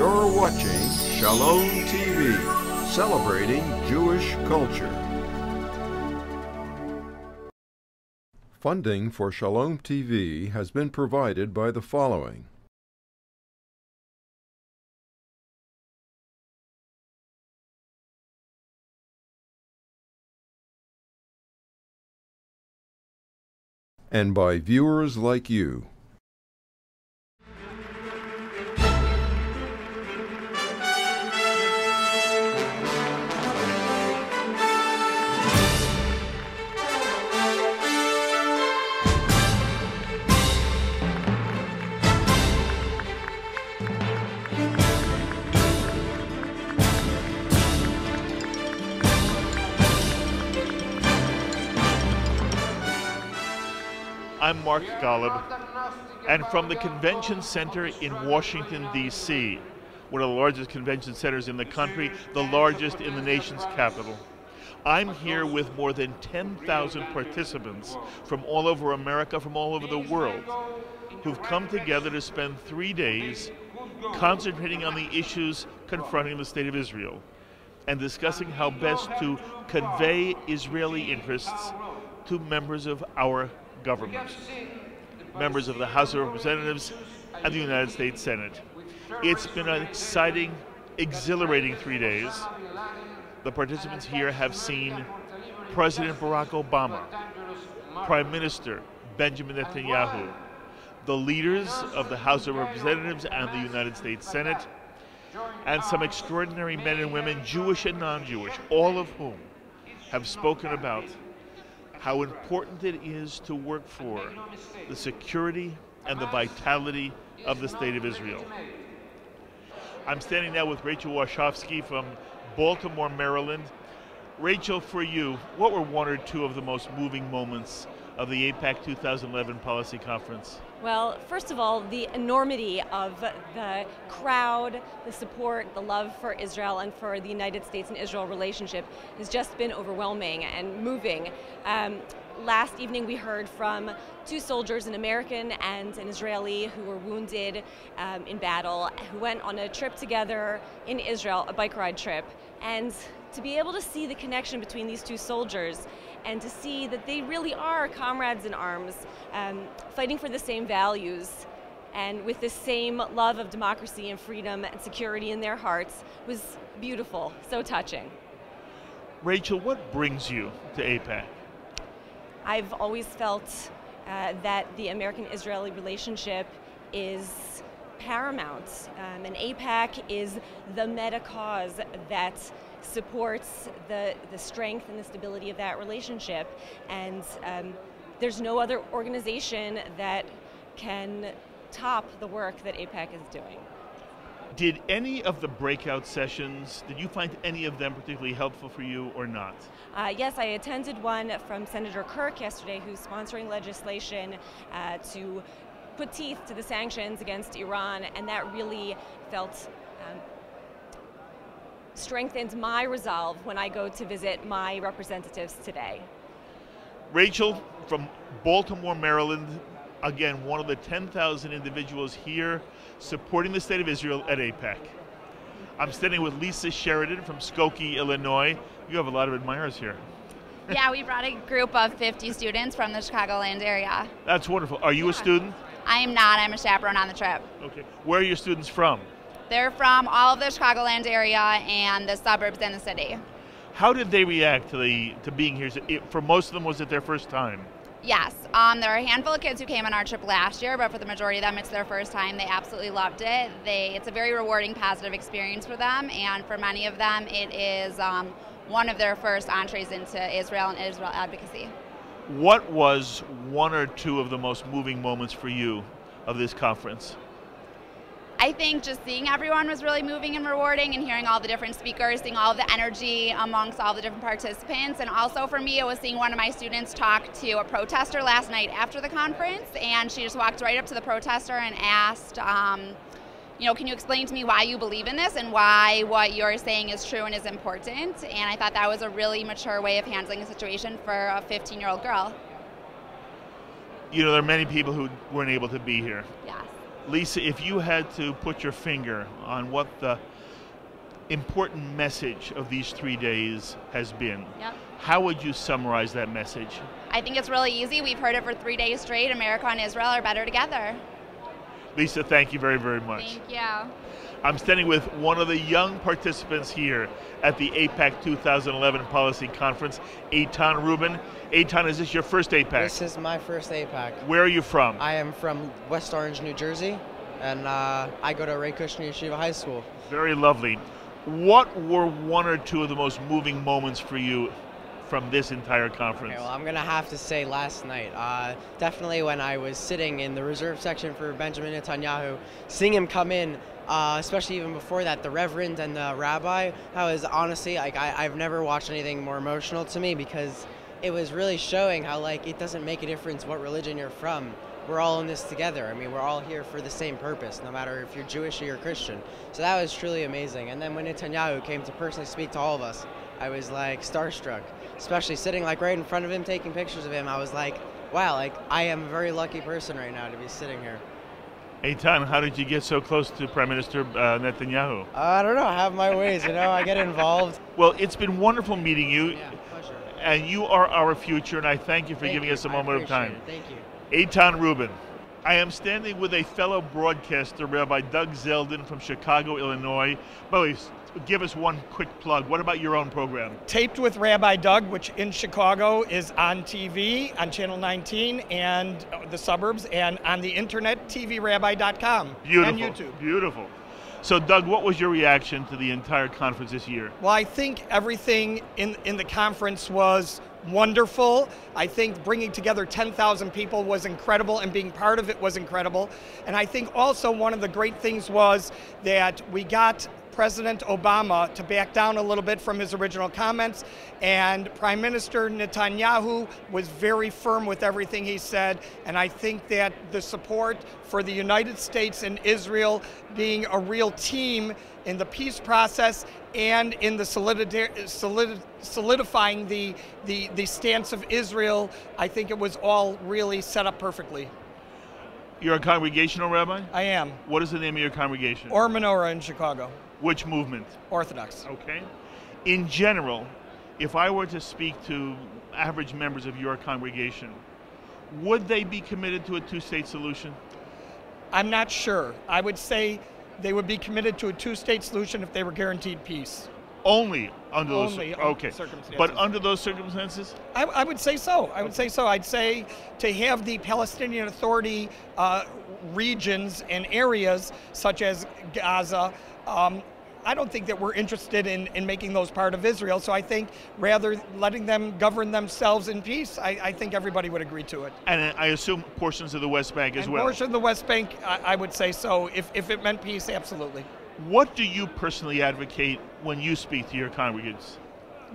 You're watching Shalom TV, celebrating Jewish culture. Funding for Shalom TV has been provided by the following. And by viewers like you. I'm Mark Golub, and from the Convention Center in Washington, D.C., one of the largest convention centers in the country, the largest in the nation's capital. I'm here with more than 10,000 participants from all over America, from all over the world, who've come together to spend 3 days concentrating on the issues confronting the State of Israel and discussing how best to convey Israeli interests to members of our government, members of the House of Representatives and the United States Senate. It's been an exciting, exhilarating 3 days. The participants here have seen President Barack Obama, Prime Minister Benjamin Netanyahu, the leaders of the House of Representatives and the United States Senate, and some extraordinary men and women, Jewish and non-Jewish, all of whom have spoken about how important it is to work for the security and the vitality of the State of Israel. I'm standing now with Rachel Warshofsky from Baltimore, Maryland. Rachel, for you, what were one or two of the most moving moments of the AIPAC 2011 Policy Conference? Well, first of all, the enormity of the crowd, the support, the love for Israel and for the United States and Israel relationship has just been overwhelming and moving. Last evening we heard from two soldiers, an American and an Israeli, who were wounded in battle, who went on a trip together in Israel, a bike ride trip. And to be able to see the connection between these two soldiers and to see that they really are comrades in arms, fighting for the same values and with the same love of democracy and freedom and security in their hearts was beautiful, so touching. Rachel, what brings you to AIPAC? I've always felt that the American-Israeli relationship is paramount, and AIPAC is the meta cause that supports the strength and the stability of that relationship, and there's no other organization that can top the work that AIPAC is doing. Did any of the breakout sessions, did you find any of them particularly helpful for you or not? Yes, I attended one from Senator Kirk yesterday, who's sponsoring legislation to put teeth to the sanctions against Iran, and that really felt strengthened my resolve when I go to visit my representatives today. Rachel, from Baltimore, Maryland, again, one of the 10,000 individuals here supporting the State of Israel at AIPAC. I'm standing with Lisa Sheridan from Skokie, Illinois. You have a lot of admirers here. Yeah, we brought a group of 50 students from the Chicagoland area. That's wonderful. Are you a student? I am not. I'm a chaperone on the trip. Okay. Where are your students from? They're from all of the Chicagoland area and the suburbs and the city. How did they react to being here? For most of them, was it their first time? Yes. There are a handful of kids who came on our trip last year, but for the majority of them, it's their first time. They absolutely loved it. It's a very rewarding, positive experience for them, and for many of them, it is one of their first entrees into Israel and Israel advocacy. What was one or two of the most moving moments for you of this conference? I think just seeing everyone was really moving and rewarding, and hearing all the different speakers, seeing all of the energy amongst all the different participants. And also for me, it was seeing one of my students talk to a protester last night after the conference, and she just walked right up to the protester and asked, can you explain to me why you believe in this and why what you're saying is true and is important? And I thought that was a really mature way of handling a situation for a 15-year-old girl. You know, there are many people who weren't able to be here. Yes. Lisa, if you had to put your finger on what the important message of these 3 days has been, Yep. how would you summarize that message? I think it's really easy. We've heard it for 3 days straight. America and Israel are better together. Lisa, thank you very, very much. Thank you. I'm standing with one of the young participants here at the AIPAC 2011 Policy Conference, Eitan Rubin. Eitan, is this your first AIPAC? This is my first AIPAC. Where are you from? I am from West Orange, New Jersey, and I go to Ray Kushner Yeshiva High School. Very lovely. What were one or two of the most moving moments for you from this entire conference? Okay, well, I'm going to have to say last night. Definitely when I was sitting in the reserve section for Benjamin Netanyahu, seeing him come in, especially even before that, the Reverend and the Rabbi, that was honestly, like, I've never watched anything more emotional to me, because it was really showing how, like, it doesn't make a difference what religion you're from. We're all in this together. I mean, we're all here for the same purpose, no matter if you're Jewish or you're Christian. So that was truly amazing. And then when Netanyahu came to personally speak to all of us, I was like starstruck, especially sitting like right in front of him, taking pictures of him. I was like, wow, like I am a very lucky person right now to be sitting here. Eitan, how did you get so close to Prime Minister Netanyahu? I don't know, I have my ways, you know, I get involved. Well, it's been wonderful meeting you. Yeah, pleasure. And you are our future, and I thank you for giving us a moment of time. Thank you. Eitan Rubin. I am standing with a fellow broadcaster, Rabbi Doug Zeldin from Chicago, Illinois. By the way, give us one quick plug. What about your own program? Taped with Rabbi Doug, which in Chicago is on TV, on Channel 19 and the suburbs, and on the internet, tvrabbi.com. Beautiful. And YouTube. Beautiful. So, Doug, what was your reaction to the entire conference this year? Well, I think everything in the conference was wonderful. I think bringing together 10,000 people was incredible, and being part of it was incredible. And I think also one of the great things was that we got President Obama to back down a little bit from his original comments, and Prime Minister Netanyahu was very firm with everything he said, and I think that the support for the United States and Israel being a real team in the peace process and in the solidifying the stance of Israel, I think it was all really set up perfectly. You're a congregational rabbi? I am. What is the name of your congregation? Or Menorah in Chicago. Which movement? Orthodox. Okay. In general, if I were to speak to average members of your congregation, would they be committed to a two-state solution? I'm not sure. I would say they would be committed to a two-state solution if they were guaranteed peace. Only under those circumstances. But under those circumstances? I would say so. I would say so. I'd say to have the Palestinian Authority regions and areas such as Gaza, I don't think that we're interested in making those part of Israel. So I think rather letting them govern themselves in peace, I think everybody would agree to it. And I assume portions of the West Bank as well. Portions of the West Bank, I would say so. If it meant peace, absolutely. What do you personally advocate when you speak to your congregants?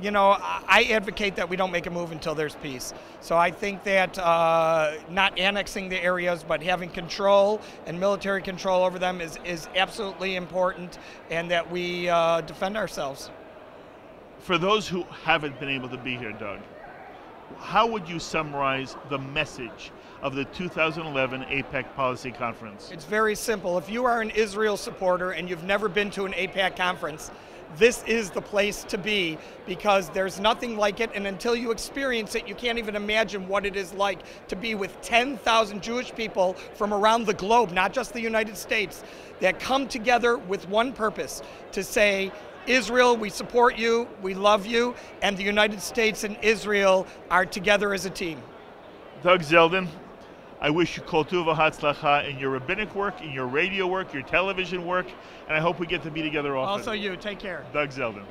You know, I advocate that we don't make a move until there's peace. So I think that not annexing the areas, but having control and military control over them is absolutely important, and that we defend ourselves. For those who haven't been able to be here, Doug, how would you summarize the message of the 2011 AIPAC Policy Conference? It's very simple. If you are an Israel supporter and you've never been to an AIPAC conference, this is the place to be, because there's nothing like it, and until you experience it, you can't even imagine what it is like to be with 10,000 Jewish people from around the globe, not just the United States, that come together with one purpose, to say, Israel, we support you, we love you, and the United States and Israel are together as a team. Doug Zeldin, I wish you kol tuv v'hatzlacha in your rabbinic work, in your radio work, your television work, and I hope we get to be together often. Also you, take care. Doug Zeldin.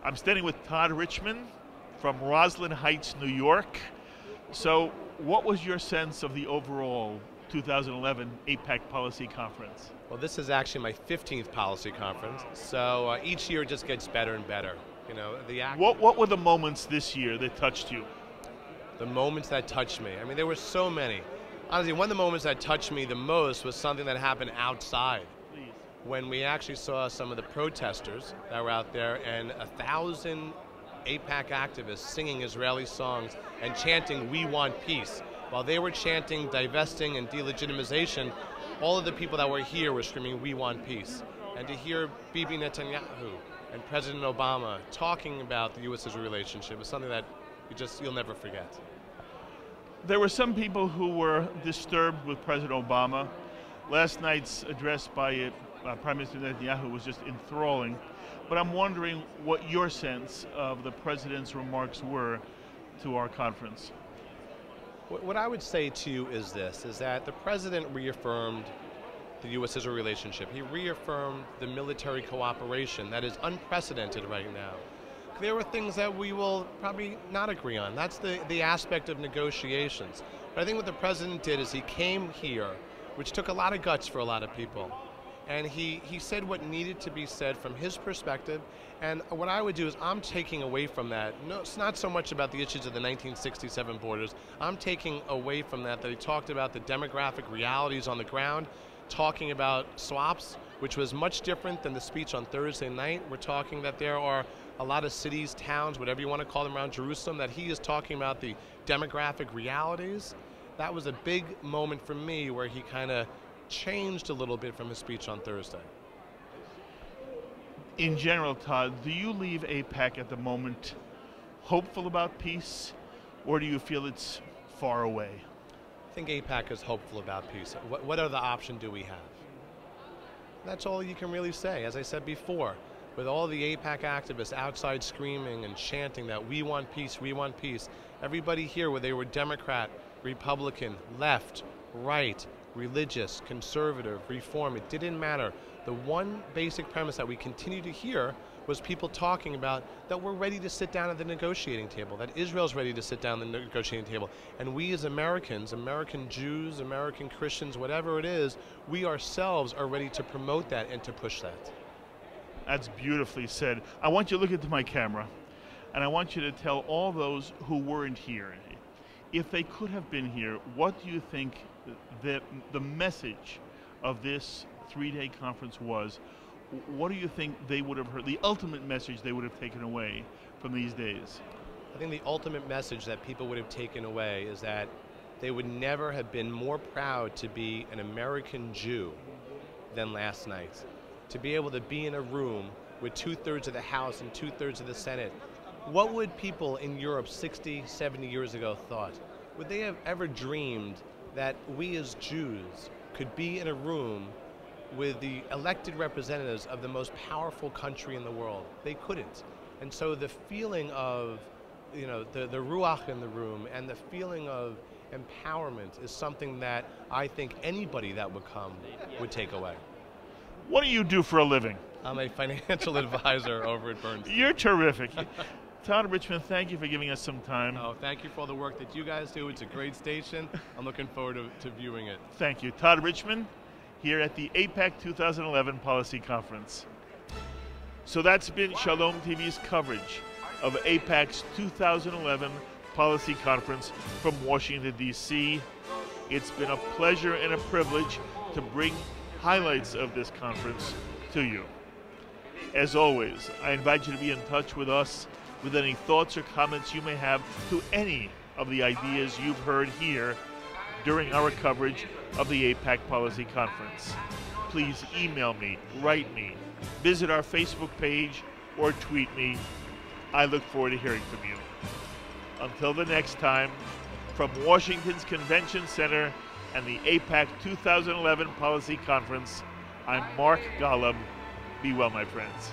I'm standing with Todd Richmond from Roslyn Heights, New York. So what was your sense of the overall 2011 AIPAC Policy Conference? Well, this is actually my 15th policy conference, so each year it just gets better and better. You know, What were the moments this year that touched you? The moments that touched me. I mean, there were so many. Honestly, one of the moments that touched me the most was something that happened outside. Please. When we actually saw some of the protesters that were out there, and 1,000 AIPAC activists singing Israeli songs and chanting, "We want peace." While they were chanting divesting and delegitimization, all of the people that were here were screaming, "We want peace." And to hear Bibi Netanyahu and President Obama talking about the U.S.-Israel relationship is something that you'll never forget. There were some people who were disturbed with President Obama. Last night's address by Prime Minister Netanyahu was just enthralling. But I'm wondering what your sense of the President's remarks were to our conference. What I would say to you is this, is that the President reaffirmed the U.S.-Israel relationship. He reaffirmed the military cooperation that is unprecedented right now. There were things that we will probably not agree on. That's the aspect of negotiations. But I think what the President did is he came here, which took a lot of guts for a lot of people. And he said what needed to be said from his perspective. And what I would do is I'm taking away from that. No, it's not so much about the issues of the 1967 borders. I'm taking away from that he talked about the demographic realities on the ground, talking about swaps, which was much different than the speech on Thursday night. We're talking that there are a lot of cities, towns, whatever you want to call them around Jerusalem, that he is talking about the demographic realities. That was a big moment for me where he kind of changed a little bit from his speech on Thursday. In general, Todd, do you leave AIPAC at the moment hopeful about peace, or do you feel it's far away? I think AIPAC is hopeful about peace. What other option do we have? That's all you can really say. As I said before, with all the AIPAC activists outside screaming and chanting that we want peace, everybody here, whether they were Democrat, Republican, left, right, religious, conservative, reform, it didn't matter. The one basic premise that we continue to hear was people talking about that we're ready to sit down at the negotiating table, that Israel's ready to sit down at the negotiating table. And we as Americans, American Jews, American Christians, whatever it is, we ourselves are ready to promote that and to push that. That's beautifully said. I want you to look into my camera, and I want you to tell all those who weren't here, if they could have been here, what do you think the message of this three-day conference was? What do you think they would have heard, the ultimate message they would have taken away from these days? I think the ultimate message that people would have taken away is that they would never have been more proud to be an American Jew than last night. To be able to be in a room with 2/3 of the House and 2/3 of the Senate. What would people in Europe 60, 70 years ago thought? Would they have ever dreamed that we as Jews could be in a room with the elected representatives of the most powerful country in the world? They couldn't. And so the feeling of, the ruach in the room and the feeling of empowerment is something that I think anybody that would come would take away. What do you do for a living? I'm a financial advisor over at Bernstein. You're terrific. Todd Richmond, thank you for giving us some time. Oh, thank you for all the work that you guys do. It's a great station. I'm looking forward to viewing it. Thank you. Todd Richmond here at the AIPAC 2011 Policy Conference. So that's been Shalom TV's coverage of AIPAC's 2011 Policy Conference from Washington, D.C. It's been a pleasure and a privilege to bring highlights of this conference to you. As always, I invite you to be in touch with us with any thoughts or comments you may have to any of the ideas you've heard here during our coverage of the AIPAC Policy Conference. Please email me, write me, visit our Facebook page, or tweet me. I look forward to hearing from you. Until the next time, from Washington's Convention Center and the AIPAC 2011 Policy Conference, I'm Mark Golub. Be well, my friends.